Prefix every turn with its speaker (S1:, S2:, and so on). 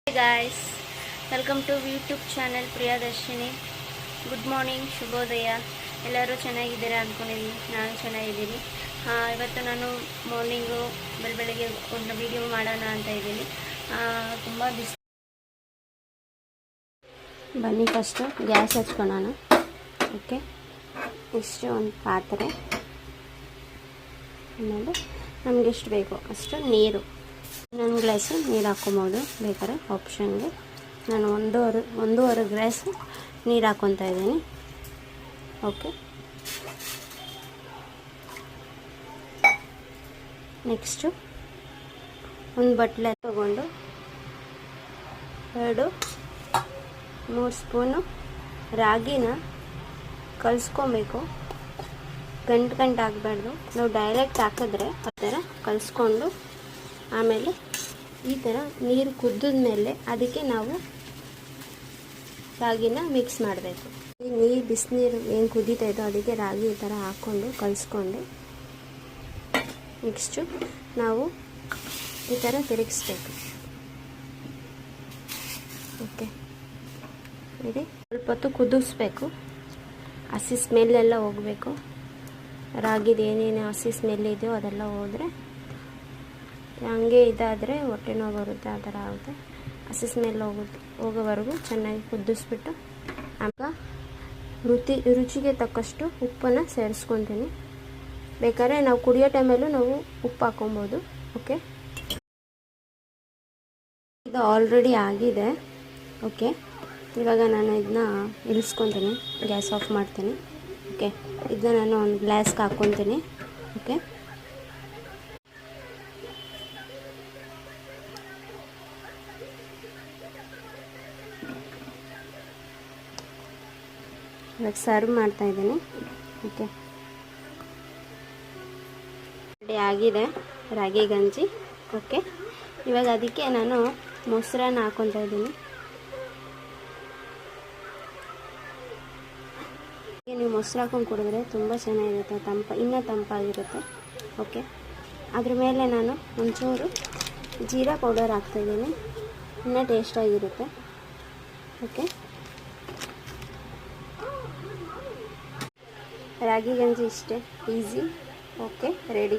S1: Hey guys, welcome to YouTube channel Priyadarshini. Good morning, ಶುಭೋದಯ. ಎಲ್ಲರೂ ಚೆನ್ನಾಗಿದ್ದೀರಾ ಅಂದ್ಕೊಂಡಿದ್ದೀನಿ. ನಾನು ಚೆನ್ನಾಗಿದ್ದೀನಿ. ಇವತ್ತು ನಾನು ಮಾರ್ನಿಂಗು ಬೆಳಗ್ಗೆ ಒಂದು ವಿಡಿಯೋ ಮಾಡೋಣ ಅಂತ ಇದ್ದೀನಿ. ತುಂಬ ಬನ್ನಿ ಫಸ್ಟು ಗ್ಯಾಸ್ ಹಚ್ಕೊಳ್ಳೋಣ. ಓಕೆ, ಇಷ್ಟು ಒಂದು ಪಾತ್ರೆ, ಆಮೇಲೆ ನಮ್ಗೆ ಎಷ್ಟು ಬೇಕೋ ಅಷ್ಟು ನೀರು. ಇನ್ನೊಂದು ಗ್ಲಾಸು ನೀರು ಹಾಕ್ಕೊಬೋದು, ಬೇಕಾದ್ರೆ ಆಪ್ಷನ್ಗೆ. ನಾನು ಒಂದೂವರೆ ಗ್ಲಾಸು ನೀರು ಹಾಕ್ಕೊತಾ ಇದ್ದೀನಿ. ಓಕೆ, ನೆಕ್ಸ್ಟು ಒಂದು ಬಟ್ಲೆ ತಗೊಂಡು 2-3 ಸ್ಪೂನು ರಾಗಿನ ಕಲಿಸ್ಕೊಬೇಕು. ಗಂಟು ಹಾಕಬಾರ್ದು. ನಾವು ಡೈರೆಕ್ಟ್ ಹಾಕಿದ್ರೆ ಆ ಥರ ಕಲಿಸ್ಕೊಂಡು ಆಮೇಲೆ ಈ ಥರ ನೀರು ಕುದ್ದಿದ ಮೇಲೆ ಅದಕ್ಕೆ ನಾವು ರಾಗಿನ ಮಿಕ್ಸ್ ಮಾಡಬೇಕು. ಬಿಸಿನೀರು ಏನು ಕುದೀತಾ ಇದ್ದೋ ಅದಕ್ಕೆ ರಾಗಿ ಈ ಥರ ಹಾಕ್ಕೊಂಡು ಕಲಿಸ್ಕೊಂಡು ನೆಕ್ಸ್ಟು ನಾವು ಈ ಥರ ತಿರುಗಿಸ್ಬೇಕು. ಓಕೆ, ಇದು ಸ್ವಲ್ಪ ಹೊತ್ತು ಕುದಿಸ್ಬೇಕು. ಹಸಿ ಸ್ಮೆಲ್ಲೆಲ್ಲ ಹೋಗಬೇಕು. ರಾಗಿದು ಏನೇನು ಹಸಿ ಸ್ಮೆಲ್ ಇದೆಯೋ ಅದೆಲ್ಲ ಹೋದರೆ ಹಂಗೆ ಇದಾದರೆ ಹೊಟ್ಟೆ ನೋವು ಬರುತ್ತೆ, ಆ ಥರ ಆಗುತ್ತೆ. ಹಸಿ ಸ್ಮೆಲ್ ಹೋಗೋವರೆಗೂ ಚೆನ್ನಾಗಿ ಕುದಿಸ್ಬಿಟ್ಟು ಆಗ ರುಚಿಗೆ ತಕ್ಕಷ್ಟು ಉಪ್ಪನ್ನು ಸೇರಿಸ್ಕೊತೀನಿ. ಬೇಕಾದ್ರೆ ನಾವು ಕುಡಿಯೋ ಟೈಮಲ್ಲೂ ನಾವು ಉಪ್ಪು ಹಾಕೊಬೋದು. ಓಕೆ, ಇದು ಆಲ್ರೆಡಿ ಆಗಿದೆ. ಓಕೆ, ಇವಾಗ ನಾನು ಇದನ್ನ ಇಳಿಸ್ಕೊತೀನಿ, ಗ್ಯಾಸ್ ಆಫ್ ಮಾಡ್ತೀನಿ. ಓಕೆ, ಇದನ್ನ ನಾನು ಒಂದು ಗ್ಲಾಸ್ಗೆ ಹಾಕ್ಕೊತೀನಿ. ಓಕೆ, ಇವಾಗ ಸರ್ವ್ ಮಾಡ್ತಾ ಇದ್ದೀನಿ. ಓಕೆ, ರೆಡಿ ಆಗಿದೆ ರಾಗಿ ಗಂಜಿ. ಓಕೆ, ಇವಾಗ ಅದಕ್ಕೆ ನಾನು ಮೊಸರನ್ನ ಹಾಕ್ಕೊತಾ ಇದ್ದೀನಿ. ನೀವು ಮೊಸರು ಹಾಕೊಂಡು ಕುಡಿದ್ರೆ ತುಂಬ ಚೆನ್ನಾಗಿರುತ್ತೆ, ಇನ್ನೂ ತಂಪಾಗಿರುತ್ತೆ. ಓಕೆ, ಅದ್ರ ಮೇಲೆ ನಾನು ಒಂಚೂರು ಜೀರಾ ಪೌಡರ್ ಹಾಕ್ತಾಯಿದ್ದೀನಿ, ಇನ್ನೂ ಟೇಸ್ಟಾಗಿರುತ್ತೆ. ಓಕೆ, ರಾಗಿ ಗಂಜಿ ಇಷ್ಟೇ, ಈಸಿ. Okay, ready.